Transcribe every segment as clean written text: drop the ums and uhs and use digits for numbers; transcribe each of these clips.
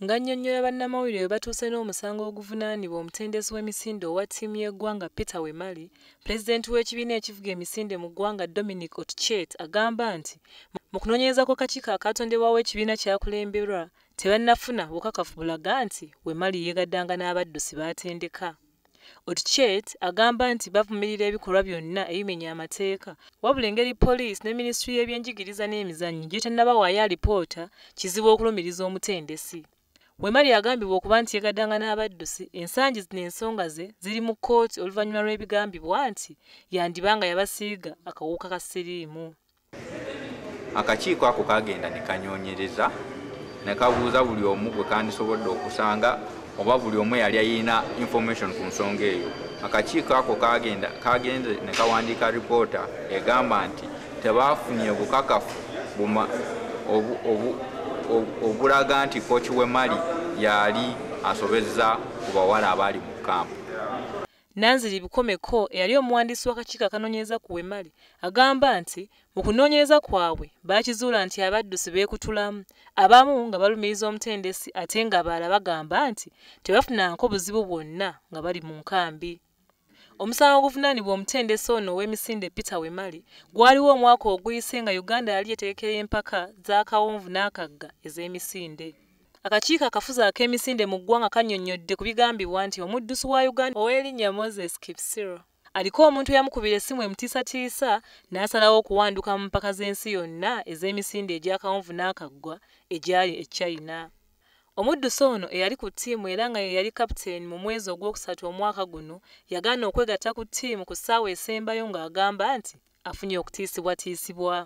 Ng'annyonnyola bannamawulire bwe batuuse n'omusango oguvunaanibwa omutendesi w'emisinde owa ttiimu y'eggwanga Peter Wemali, pulezidenti w'ekibiina ekivuga emisinde mu ggwanga Dominic Otchet agamba nti mu kunoonyereza kw'akakiiko akaatondebwawo ekibiina kyakulemberwa tebannafuna bukakafu bulaga nti Wemali yeegaddanga n'abaddusi baatendeka. Otchet agamba nti bavumirira ebikolwa byonna ebimenya amateeka wabula engeri poliisi ne minisitule y'ebyenjigiriza n'emizannyo gye tannabawaayo alipoota kizibu okulumiriza omutendesi. Wemali agambibwa okuba nti yeegaddanga n'abaddusi ensangi zino ensonga ze ziri mu kkooti oluvannyuma lw'ebigambibwa nti yandibanga yabasiiga akawuka ka siriimu. Akakiiko ako kagenda ne kanyoonyereza ne kabuuza buli omu gwe kandisobodde okusanga oba buli omu yali ayina information ku nsonga eyo. Akakiiko ako kagenze ne kawandiika ripoota egamba nti tebaafunye bukakafu obulaga nti Kooki Wemali yali asobezza ku bawala abaali mu kampu. Nanziri Bukomeko eyali omuwandiisi w'akakiiko akanoonyereza ku Wemali agamba nti mu kunoonyereza kwabwe baakizuula nti abaddusi beekutulamu abamu nga balumiriza omutendesi ate ng'abalala bagamba nti tebafunanko buzibu bwonna nga bali mu nkambi. Omusango oguvunaanibwa omutendesi ono ow'emisinde Peter Wemali gwaliwo omwaka oguyise nga Uganda yali eterekera empaka z'akawonvu n'akagga ez'emisinde. Akakiiko akafuzi ak'emisinde mu ggwanga kannyonnyodde ku bigambibwa nti omuddusi wa Uganda ow'erinnya Moses Kipsiro aliko omuntu eyamukubira essimu emutiisatiisa n'asalawo okuwanduka mu mpaka z'ensi yonna ez'emisinde egy'akawonvu n'akaggwa egyali e China. Omuddusi ono eyali ku ttiimu era nga ye yali kapiteeni mu mwezi ogwokusatu omwaka guno yagaana okwegatta ku ttiimu ku ssaawa esembayo ng'agamba nti afunye okutiisibwatiisibwa.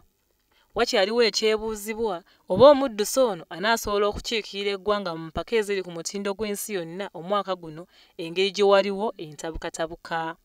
Wakyaliwo ekyebuuzibwa oba omuddusi ono anaasobola okukiikirira eggwanga mu mpaka eziri ku mutindo gw'ensi yonna omwaka guno engeri gye waliwo entabukatabuka.